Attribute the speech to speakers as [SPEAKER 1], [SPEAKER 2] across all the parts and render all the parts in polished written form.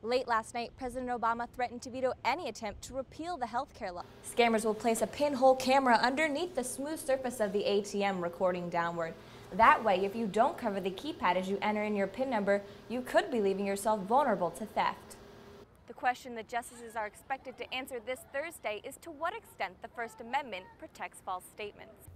[SPEAKER 1] Late last night, President Obama threatened to veto any attempt to repeal the health care law. Scammers will place a pinhole camera underneath the smooth surface of the ATM, recording downward. That way, if you don't cover the keypad as you enter in your PIN number, you could be leaving yourself vulnerable to theft. The question that justices are expected to answer this Thursday is to what extent the First Amendment protects false statements.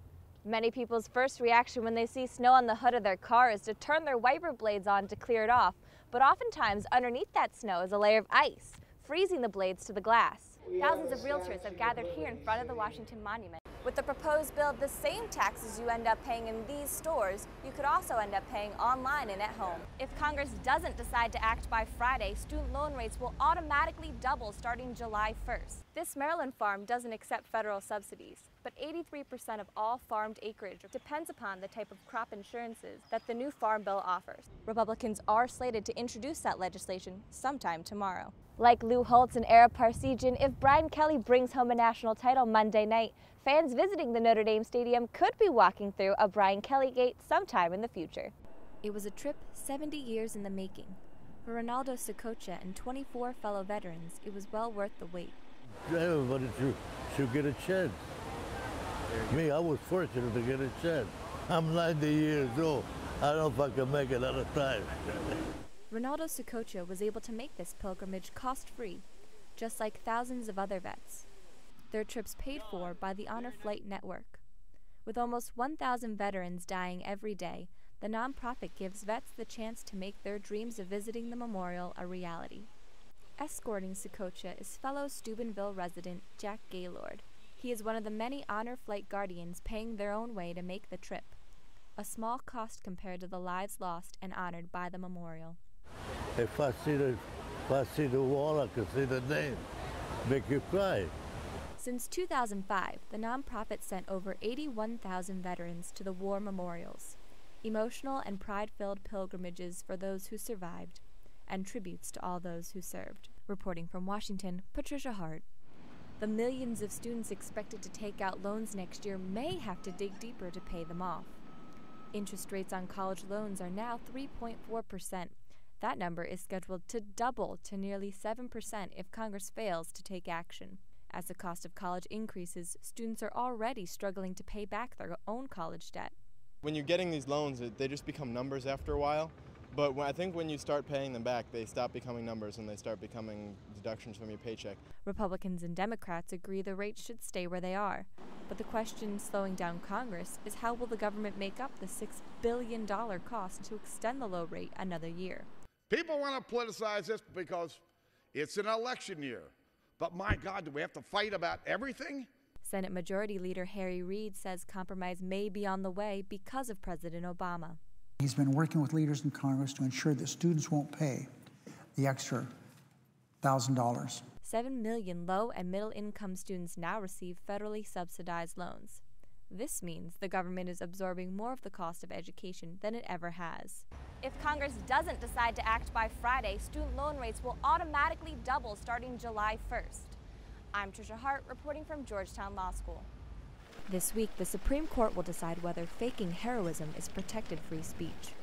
[SPEAKER 1] Many people's first reaction when they see snow on the hood of their car is to turn their wiper blades on to clear it off, but oftentimes underneath that snow is a layer of ice, freezing the blades to the glass. Thousands of realtors have gathered here in front of the Washington Monument. With the proposed bill, the same taxes you end up paying in these stores, you could also end up paying online and at home. If Congress doesn't decide to act by Friday, student loan rates will automatically double starting July 1st. This Maryland farm doesn't accept federal subsidies, but 83% of all farmed acreage depends upon the type of crop insurances that the new farm bill offers. Republicans are slated to introduce that legislation sometime tomorrow. Like Lou Holtz and Ara Parsegian, if Brian Kelly brings home a national title Monday night, fans visiting the Notre Dame Stadium could be walking through a Brian Kelly gate sometime in the future. It was a trip 70 years in the making. For Ronaldo Secocha and 24 fellow veterans, it was well worth the wait.
[SPEAKER 2] Everybody should get a chance. Me, I was fortunate to get a chance. I'm 90 years old. I don't know if I can make it another time.
[SPEAKER 1] Ronaldo Secocha was able to make this pilgrimage cost-free, just like thousands of other vets. Their trips paid for by the Honor Flight Network. With almost 1,000 veterans dying every day, the nonprofit gives vets the chance to make their dreams of visiting the memorial a reality. Escorting Secocha is fellow Steubenville resident Jack Gaylord. He is one of the many Honor Flight guardians paying their own way to make the trip. A small cost compared to the lives lost and honored by the memorial.
[SPEAKER 2] If I see the wall, I can see the name. Make you cry.
[SPEAKER 1] Since 2005, the nonprofit sent over 81,000 veterans to the war memorials, emotional and pride-filled pilgrimages for those who survived, and tributes to all those who served. Reporting from Washington, Tricia Harte. The millions of students expected to take out loans next year may have to dig deeper to pay them off. Interest rates on college loans are now 3.4%. That number is scheduled to double to nearly 7% if Congress fails to take action. As the cost of college increases, students are already struggling to pay back their own college debt.
[SPEAKER 3] When you're getting these loans, they just become numbers after a while. But I think when you start paying them back, they stop becoming numbers and they start becoming deductions from your paycheck.
[SPEAKER 1] Republicans and Democrats agree the rates should stay where they are. But the question slowing down Congress is how will the government make up the $6 billion cost to extend the low rate another year?
[SPEAKER 4] People want to politicize this because it's an election year. But my God, do we have to fight about everything?
[SPEAKER 1] Senate Majority Leader Harry Reid says compromise may be on the way because of President Obama.
[SPEAKER 5] He's been working with leaders in Congress to ensure that students won't pay the extra $1,000.
[SPEAKER 1] 7 million low and middle income students now receive federally subsidized loans. This means the government is absorbing more of the cost of education than it ever has. If Congress doesn't decide to act by Friday, student loan rates will automatically double starting July 1st. I'm Tricia Harte, reporting from Georgetown Law School. This week, the Supreme Court will decide whether faking heroism is protected free speech.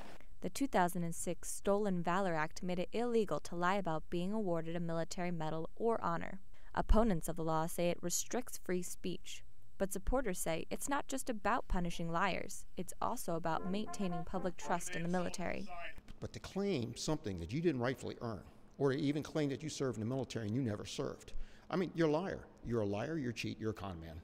[SPEAKER 1] The 2006 Stolen Valor Act made it illegal to lie about being awarded a military medal or honor. Opponents of the law say it restricts free speech. But supporters say it's not just about punishing liars, it's also about maintaining public trust in the military.
[SPEAKER 6] But to claim something that you didn't rightfully earn, or to even claim that you served in the military and you never served, I mean, you're a liar. You're a liar, you're a cheat, you're a con man.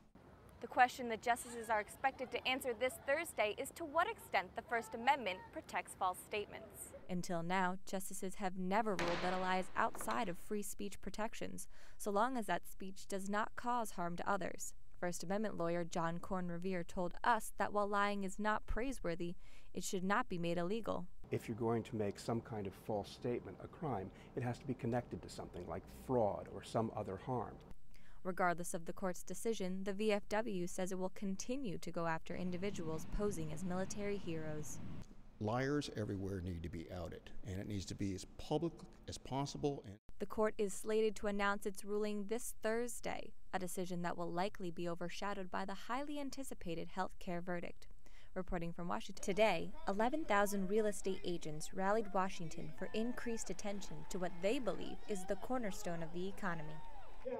[SPEAKER 1] The question that justices are expected to answer this Thursday is to what extent the First Amendment protects false statements. Until now, justices have never ruled that a lie is outside of free speech protections, so long as that speech does not cause harm to others. First Amendment lawyer John Corn Revere told us that while lying is not praiseworthy, it should not be made illegal.
[SPEAKER 7] If you're going to make some kind of false statement a crime, it has to be connected to something like fraud or some other harm.
[SPEAKER 1] Regardless of the court's decision, the VFW says it will continue to go after individuals posing as military heroes.
[SPEAKER 6] Liars everywhere need to be outed, and it needs to be as public as possible.
[SPEAKER 1] The court is slated to announce its ruling this Thursday, a decision that will likely be overshadowed by the highly anticipated health care verdict. Reporting from Washington. Today, 11,000 real estate agents rallied Washington for increased attention to what they believe is the cornerstone of the economy.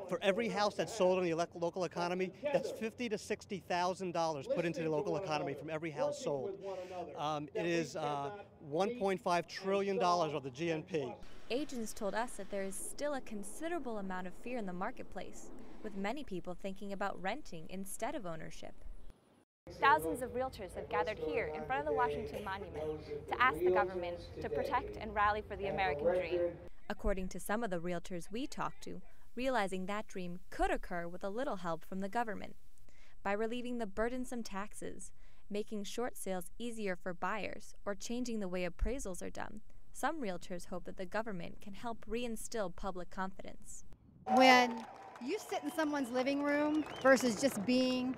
[SPEAKER 8] For every house that's sold in the local economy, that's $50,000 to $60,000 put into the local economy from every house sold. It is $1.5 trillion of the GNP.
[SPEAKER 1] Agents told us that there is still a considerable amount of fear in the marketplace, with many people thinking about renting instead of ownership. Thousands of realtors have gathered here in front of the Washington Monument to ask the government to protect and rally for the American dream. According to some of the realtors we talked to, realizing that dream could occur with a little help from the government. By relieving the burdensome taxes, making short sales easier for buyers, or changing the way appraisals are done, some realtors hope that the government can help reinstill public confidence.
[SPEAKER 9] When you sit in someone's living room versus just being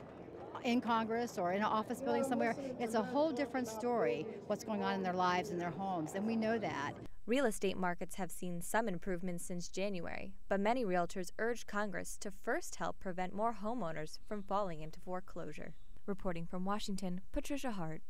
[SPEAKER 9] in Congress or in an office building somewhere, it's a whole different story what's going on in their lives and their homes, and we know that.
[SPEAKER 1] Real estate markets have seen some improvements since January, but many realtors urge Congress to first help prevent more homeowners from falling into foreclosure. Reporting from Washington, Tricia Harte.